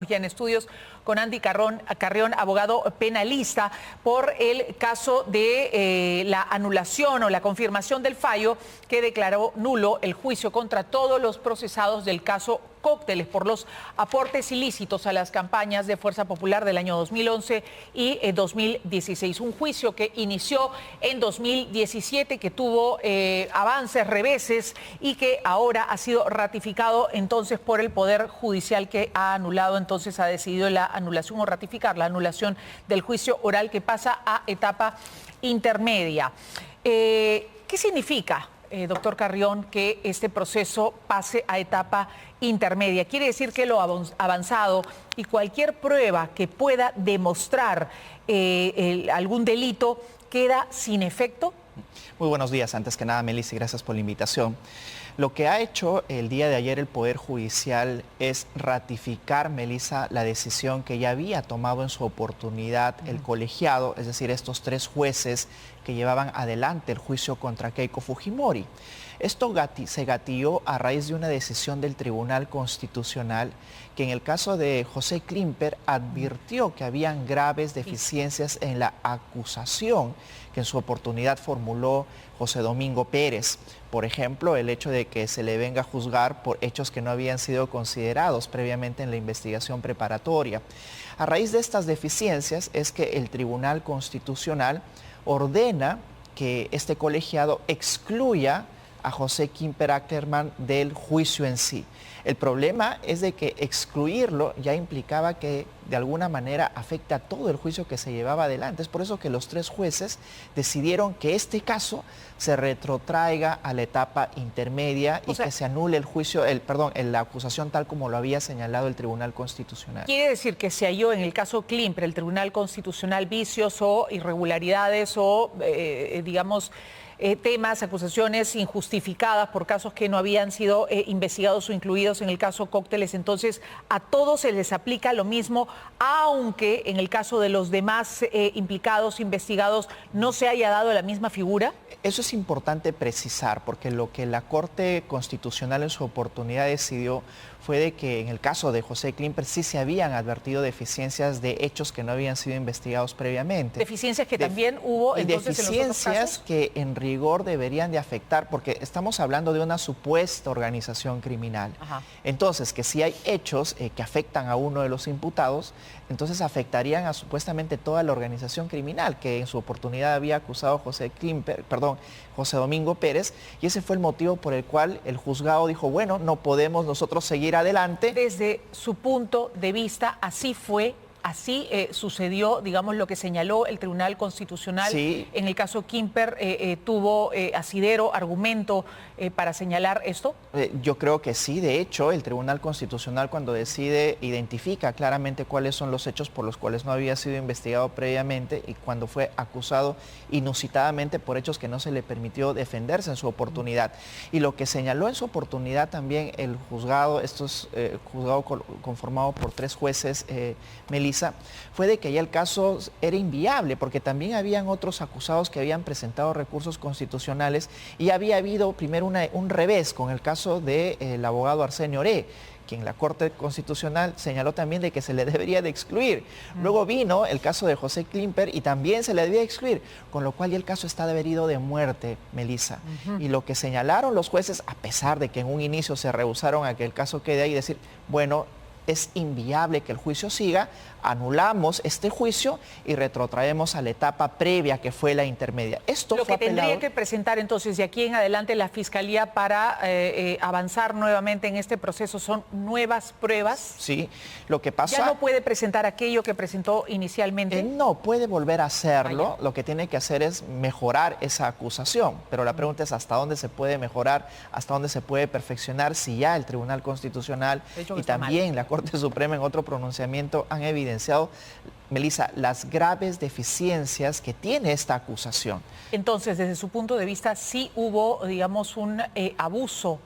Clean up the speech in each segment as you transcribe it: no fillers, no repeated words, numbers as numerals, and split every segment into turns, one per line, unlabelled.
ya en estudios con Andy Carrión, abogado penalista, por el caso de la anulación o la confirmación del fallo que declaró nulo el juicio contra todos los procesados del caso Cócteles por los aportes ilícitos a las campañas de Fuerza Popular del año 2011 y 2016. Un juicio que inició en 2017, que tuvo avances, reveses y que ahora ha sido ratificado entonces por el Poder Judicial, que ha anulado, entonces ha decidido la anulación o ratificar la anulación del juicio oral, que pasa a etapa intermedia. ¿Qué significa, doctor Carrión, que este proceso pase a etapa intermedia? Quiere decir que lo avanzado y cualquier prueba que pueda demostrar algún delito queda sin efecto.
Muy buenos días. Antes que nada, Melissa, gracias por la invitación. Lo que ha hecho el día de ayer el Poder Judicial es ratificar, Melissa, la decisión que ya había tomado en su oportunidad el colegiado, es decir, estos 3 jueces que llevaban adelante el juicio contra Keiko Fujimori. Esto se gatilló a raíz de una decisión del Tribunal Constitucional que en el caso de José Klimper advirtió que habían graves deficiencias en la acusación que en su oportunidad formuló José Domingo Pérez. Por ejemplo, el hecho de que se le venga a juzgar por hechos que no habían sido considerados previamente en la investigación preparatoria. A raíz de estas deficiencias es que el Tribunal Constitucional ordena que este colegiado excluya a José Klimper Ackerman del juicio en sí. El problema es de que excluirlo ya implicaba que de alguna manera afecta a todo el juicio que se llevaba adelante. Es por eso que los 3 jueces decidieron que este caso se retrotraiga a la etapa intermedia y que se anule el juicio, la acusación tal como lo había señalado el Tribunal Constitucional.
Quiere decir que se halló en el caso Klimper, el Tribunal Constitucional, vicios o irregularidades o, temas, acusaciones injustificadas por casos que no habían sido investigados o incluidos en el caso Cócteles. Entonces, a todos se les aplica lo mismo, aunque en el caso de los demás implicados, investigados, no se haya dado la misma figura.
Eso es importante precisar, porque lo que la Corte Constitucional en su oportunidad decidió fue de que en el caso de José Klimper sí se habían advertido deficiencias de hechos que no habían sido investigados previamente.
Deficiencias que también hubo entonces
deficiencias
en los otros casos,
que en rigor deberían de afectar, porque estamos hablando de una supuesta organización criminal.
Ajá.
Entonces, que si hay hechos que afectan a uno de los imputados, entonces afectarían a supuestamente toda la organización criminal que en su oportunidad había acusado a José Domingo Pérez, y ese fue el motivo por el cual el juzgado dijo, bueno, no podemos nosotros seguir adelante.
Desde su punto de vista, así fue. Así sucedió, digamos, lo que señaló el Tribunal Constitucional.
Sí.
En el caso Klimper, ¿tuvo asidero, argumento para señalar esto?
Yo creo que sí. De hecho, el Tribunal Constitucional, cuando decide, identifica claramente cuáles son los hechos por los cuales no había sido investigado previamente y cuando fue acusado inusitadamente por hechos que no se le permitió defenderse en su oportunidad. Y lo que señaló en su oportunidad también el juzgado, juzgado conformado por 3 jueces, Melissa, fue de que ya el caso era inviable, porque también habían otros acusados que habían presentado recursos constitucionales y había habido primero un revés con el caso del abogado Arsenio Oré, quien la Corte Constitucional señaló también de que se le debería de excluir. Luego vino el caso de José Klimper y también se le debía excluir, con lo cual ya el caso está devenido de muerte, Melissa. Y lo que señalaron los jueces, a pesar de que en un inicio se rehusaron a que el caso quede ahí, decir, bueno, es inviable que el juicio siga, anulamos este juicio y retrotraemos a la etapa previa que fue la intermedia. Esto
lo
fue
que tendría
apelado.
que presentar entonces de aquí en adelante la Fiscalía para avanzar nuevamente en este proceso son nuevas pruebas.
Sí, lo que pasa...
¿Ya no puede presentar aquello que presentó inicialmente?
No, puede volver a hacerlo. Lo que tiene que hacer es mejorar esa acusación. Pero la pregunta es hasta dónde se puede mejorar, hasta dónde se puede perfeccionar, si ya el Tribunal Constitucional y también la Corte Suprema en otro pronunciamiento han evidenciado, Melissa, las graves deficiencias que tiene esta acusación.
Entonces, desde su punto de vista, sí hubo, digamos, un abuso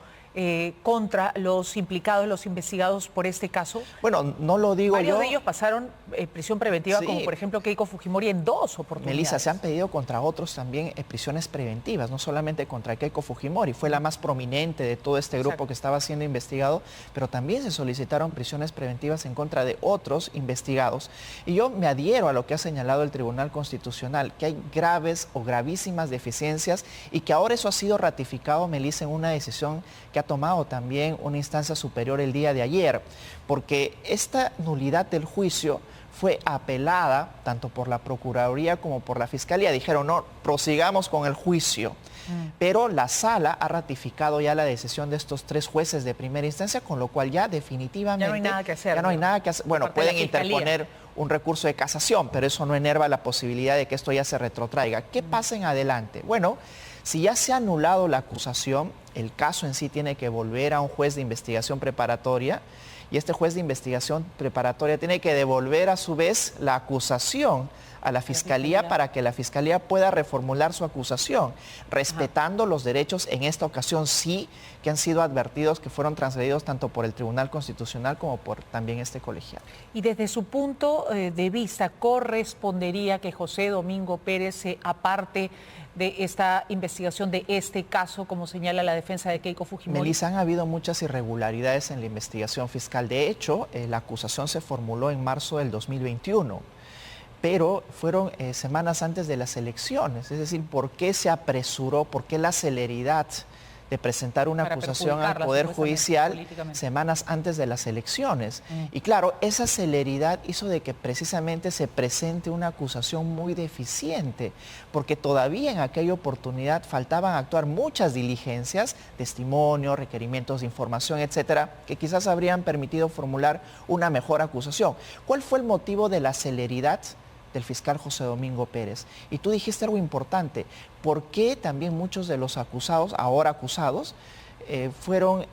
contra los implicados, los investigados por este caso?
Bueno, no lo digo
Varios
yo.
de ellos pasaron prisión preventiva,
Sí.
como por ejemplo Keiko Fujimori en 2 oportunidades.
Melissa, se han pedido contra otros también prisiones preventivas, no solamente contra Keiko Fujimori, fue la más prominente de todo este grupo
Exacto.
que estaba siendo investigado, pero también se solicitaron prisiones preventivas en contra de otros investigados. Y yo me adhiero a lo que ha señalado el Tribunal Constitucional, que hay graves o gravísimas deficiencias y que ahora eso ha sido ratificado, Melissa, en una decisión que ha tomado también una instancia superior el día de ayer, porque esta nulidad del juicio fue apelada tanto por la Procuraduría como por la Fiscalía. Dijeron, no, prosigamos con el juicio. Pero la sala ha ratificado ya la decisión de estos 3 jueces de primera instancia, con lo cual ya definitivamente...
Ya no hay nada que hacer.
Ya no hay nada que hacer. Bueno,
Aparte de la
pueden
Fiscalía.
interponer un recurso de casación, pero eso no enerva la posibilidad de que esto ya se retrotraiga. ¿Qué pasa en adelante? Bueno, si ya se ha anulado la acusación, el caso en sí tiene que volver a un juez de investigación preparatoria y este juez de investigación preparatoria tiene que devolver a su vez la acusación a la Fiscalía para que la Fiscalía pueda reformular su acusación, respetando los derechos en esta ocasión sí que han sido advertidos, que fueron transgredidos tanto por el Tribunal Constitucional como por también este colegiado.
Y desde su punto de vista, ¿correspondería que José Domingo Pérez se aparte de esta investigación, de este caso, como señala la defensa de Keiko Fujimori?
Melissa, han habido muchas irregularidades en la investigación fiscal. De hecho, la acusación se formuló en marzo del 2021. Pero fueron semanas antes de las elecciones. Es decir, ¿por qué se apresuró? ¿Por qué la celeridad de presentar una
Para
acusación al
perjudicarla,
Poder
supuestamente,
Judicial
políticamente.
semanas antes de las elecciones? Y claro, esa celeridad hizo de que precisamente se presente una acusación muy deficiente, porque todavía en aquella oportunidad faltaban actuar muchas diligencias, testimonios, requerimientos de información, etcétera, que quizás habrían permitido formular una mejor acusación. ¿Cuál fue el motivo de la celeridad del fiscal José Domingo Pérez? Y tú dijiste algo importante, ¿por qué también muchos de los acusados, ahora acusados, fueron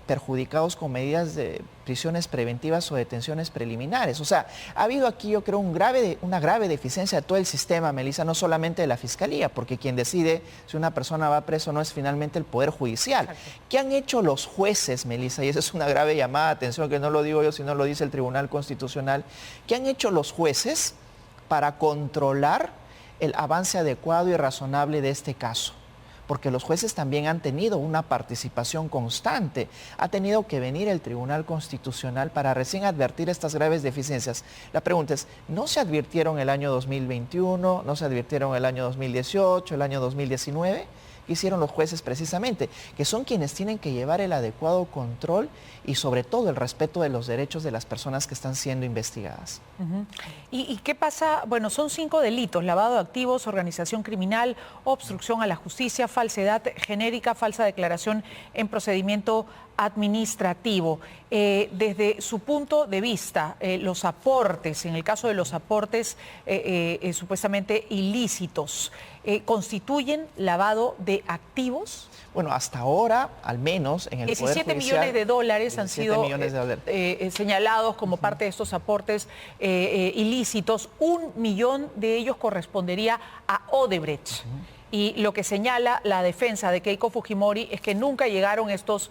perjudicados con medidas de prisiones preventivas o detenciones preliminares? O sea, ha habido aquí, yo creo, una grave deficiencia de todo el sistema, Melissa, no solamente de la Fiscalía, porque quien decide si una persona va preso no es finalmente el Poder Judicial.
Exacto.
¿Qué han hecho los jueces, Melissa? Y esa es una grave llamada de atención, que no lo digo yo, sino lo dice el Tribunal Constitucional. ¿Qué han hecho los jueces para controlar el avance adecuado y razonable de este caso? Porque los jueces también han tenido una participación constante. Ha tenido que venir el Tribunal Constitucional para recién advertir estas graves deficiencias. La pregunta es, ¿no se advirtieron el año 2021? ¿No se advirtieron el año 2018, el año 2019? ¿Qué hicieron los jueces precisamente? Que son quienes tienen que llevar el adecuado control y sobre todo el respeto de los derechos de las personas que están siendo investigadas.
¿Y qué pasa? Bueno, son 5 delitos: lavado de activos, organización criminal, obstrucción a la justicia, falsedad genérica, falsa declaración en procedimiento administrativo. Desde su punto de vista, los aportes, en el caso de los aportes supuestamente ilícitos, ¿constituyen lavado de activos?
Bueno, hasta ahora, al menos en el Poder Judicial,
17 millones de dólares han
17
sido
millones de dólares.
señalados como parte de estos aportes ilícitos. 1 millón de ellos correspondería a Odebrecht. Y lo que señala la defensa de Keiko Fujimori es que nunca llegaron estos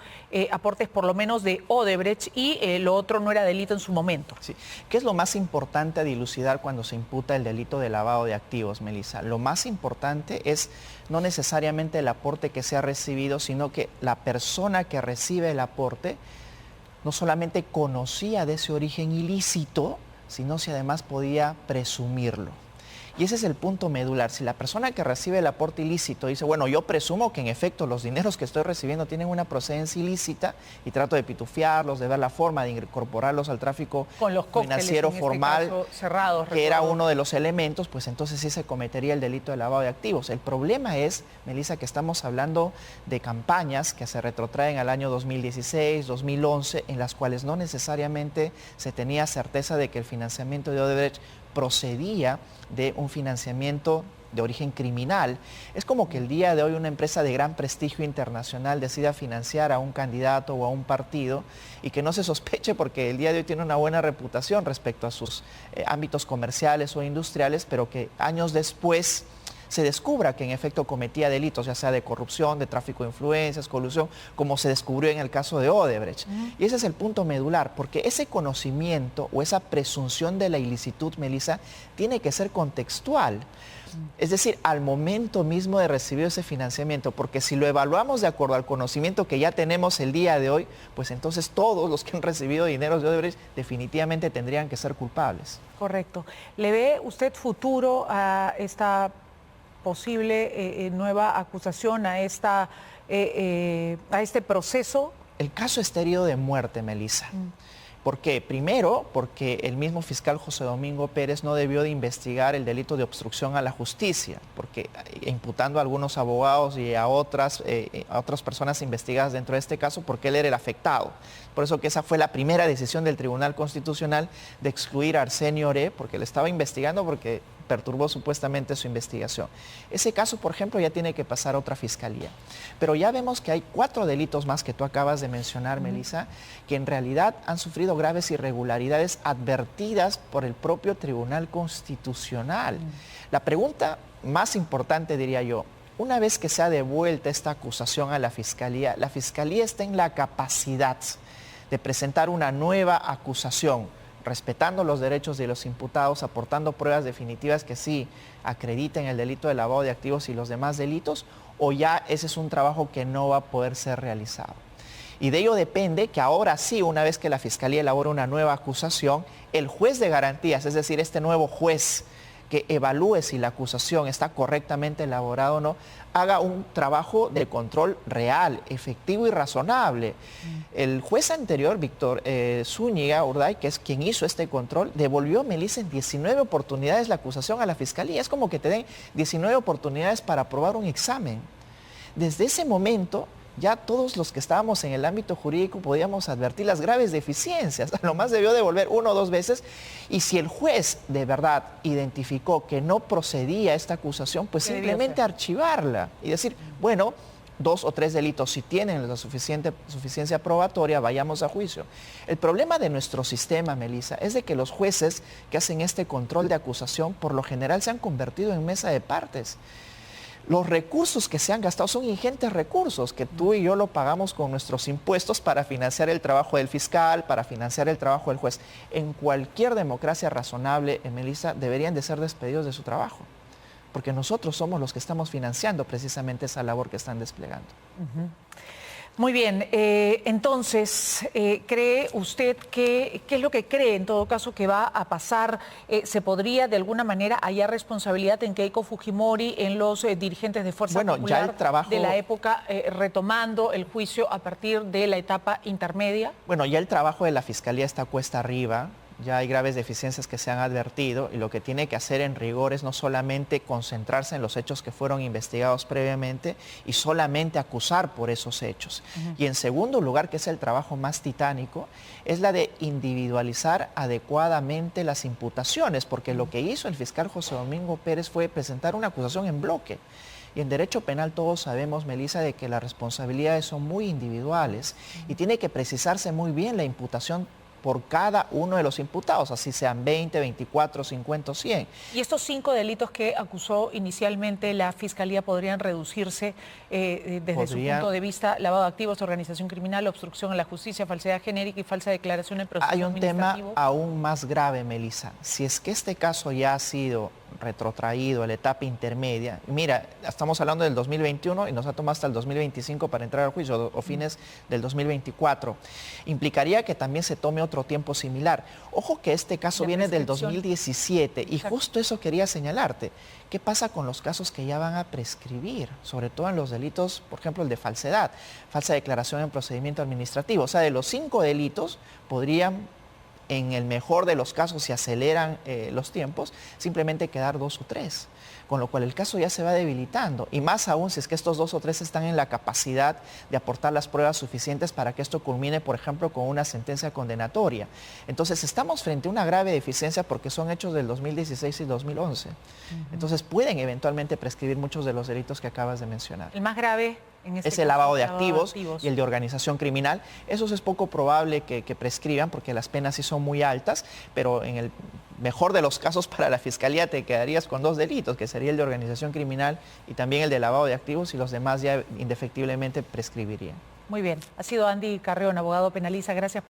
aportes, por lo menos de Odebrecht, y lo otro no era delito en su momento.
Sí. ¿Qué es lo más importante a dilucidar cuando se imputa el delito de lavado de activos, Melissa? Lo más importante es no necesariamente el aporte que se ha recibido, sino que la persona que recibe el aporte no solamente conocía de ese origen ilícito, sino si además podía presumirlo. Y ese es el punto medular. Si la persona que recibe el aporte ilícito dice, bueno, yo presumo que en efecto los dineros que estoy recibiendo tienen una procedencia ilícita y trato de pitufiarlos, de ver la forma de incorporarlos al tráfico
con los
financiero formal,
cerrados,
que era uno de los elementos, pues entonces sí se cometería el delito de lavado de activos. El problema es, Melissa, que estamos hablando de campañas que se retrotraen al año 2016, 2011, en las cuales no necesariamente se tenía certeza de que el financiamiento de Odebrecht procedía de un financiamiento de origen criminal. Es como que el día de hoy una empresa de gran prestigio internacional decida financiar a un candidato o a un partido y que no se sospeche porque el día de hoy tiene una buena reputación respecto a sus ámbitos comerciales o industriales, pero que años después se descubra que en efecto cometía delitos, ya sea de corrupción, de tráfico de influencias, colusión, como se descubrió en el caso de Odebrecht. Y ese es el punto medular, porque ese conocimiento o esa presunción de la ilicitud, Melissa, tiene que ser contextual. Es decir, al momento mismo de recibir ese financiamiento, porque si lo evaluamos de acuerdo al conocimiento que ya tenemos el día de hoy, pues entonces todos los que han recibido dineros de Odebrecht definitivamente tendrían que ser culpables.
Correcto. ¿Le ve usted futuro a esta posible nueva acusación, a este proceso?
El caso está herido de muerte, Melissa. ¿Por qué? Primero, porque el mismo fiscal José Domingo Pérez no debió de investigar el delito de obstrucción a la justicia, porque imputando a algunos abogados y a otras personas investigadas dentro de este caso, porque él era el afectado. Por eso que esa fue la primera decisión del Tribunal Constitucional de excluir a Arsenio Oré, porque le estaba investigando porque perturbó supuestamente su investigación. Ese caso, por ejemplo, ya tiene que pasar a otra fiscalía. Pero ya vemos que hay 4 delitos más que tú acabas de mencionar, Melissa, que en realidad han sufrido graves irregularidades advertidas por el propio Tribunal Constitucional. La pregunta más importante, diría yo, una vez que sea devuelta esta acusación a la Fiscalía está en la capacidad de presentar una nueva acusación, respetando los derechos de los imputados, aportando pruebas definitivas que sí acrediten el delito de lavado de activos y los demás delitos, o ya ese es un trabajo que no va a poder ser realizado. Y de ello depende que ahora sí, una vez que la Fiscalía elabora una nueva acusación, el juez de garantías, es decir, este nuevo juez que evalúe si la acusación está correctamente elaborada o no, haga un trabajo de control real, efectivo y razonable. El juez anterior, Víctor Zúñiga Urday, que es quien hizo este control, devolvió, Melissa, en 19 oportunidades la acusación a la Fiscalía. Es como que te den 19 oportunidades para aprobar un examen. Desde ese momento, ya todos los que estábamos en el ámbito jurídico podíamos advertir las graves deficiencias. A lo más debió devolver 1 o 2 veces. Y si el juez de verdad identificó que no procedía esta acusación, pues simplemente archivarla y decir, bueno, 2 o 3 delitos, si tienen la suficiencia probatoria, vayamos a juicio. El problema de nuestro sistema, Melissa, es de que los jueces que hacen este control de acusación, por lo general se han convertido en mesa de partes. Los recursos que se han gastado son ingentes recursos que tú y yo lo pagamos con nuestros impuestos para financiar el trabajo del fiscal, para financiar el trabajo del juez. En cualquier democracia razonable, Melissa, deberían de ser despedidos de su trabajo, porque nosotros somos los que estamos financiando precisamente esa labor que están desplegando.
Muy bien, entonces, ¿cree usted qué es lo que cree en todo caso que va a pasar? ¿Se podría de alguna manera hallar responsabilidad en Keiko Fujimori, en los dirigentes de Fuerza Popular
ya el trabajo
de la época, retomando el juicio a partir de la etapa intermedia?
Bueno, ya el trabajo de la Fiscalía está cuesta arriba. Ya hay graves deficiencias que se han advertido y lo que tiene que hacer en rigor es no solamente concentrarse en los hechos que fueron investigados previamente y solamente acusar por esos hechos. Y en segundo lugar, que es el trabajo más titánico, es la de individualizar adecuadamente las imputaciones, porque lo que hizo el fiscal José Domingo Pérez fue presentar una acusación en bloque. Y en derecho penal todos sabemos, Melissa, de que las responsabilidades son muy individuales y tiene que precisarse muy bien la imputación por cada uno de los imputados, así sean 20, 24, 50 o 100.
¿Y estos 5 delitos que acusó inicialmente la Fiscalía podrían reducirse desde su punto de vista: lavado de activos, organización criminal, obstrucción a la justicia, falsedad genérica y falsa declaración en proceso administrativo?
Hay un tema aún más grave, Melissa. Si es que este caso ya ha sido retrotraído a la etapa intermedia, mira, estamos hablando del 2021 y nos ha tomado hasta el 2025 para entrar al juicio, o fines del 2024, implicaría que también se tome otro tiempo similar. Ojo que este caso viene del 2017 y justo eso quería señalarte. ¿Qué pasa con los casos que ya van a prescribir? Sobre todo en los delitos, por ejemplo, el de falsedad, falsa declaración en procedimiento administrativo. O sea, de los 5 delitos podrían, en el mejor de los casos, si aceleran los tiempos, simplemente quedar 2 o 3, con lo cual el caso ya se va debilitando, y más aún si es que estos 2 o 3 están en la capacidad de aportar las pruebas suficientes para que esto culmine, por ejemplo, con una sentencia condenatoria. Entonces estamos frente a una grave deficiencia porque son hechos del 2016 y 2011. Entonces pueden eventualmente prescribir muchos de los delitos que acabas de mencionar.
¿El más grave En este
es el
caso,
lavado de activos y el de organización criminal. Esos es poco probable que prescriban porque las penas sí son muy altas, pero en el mejor de los casos para la Fiscalía te quedarías con 2 delitos, que sería el de organización criminal y también el de lavado de activos, y los demás ya indefectiblemente prescribirían.
Muy bien. Ha sido Andy Carrión, abogado penalista. Gracias.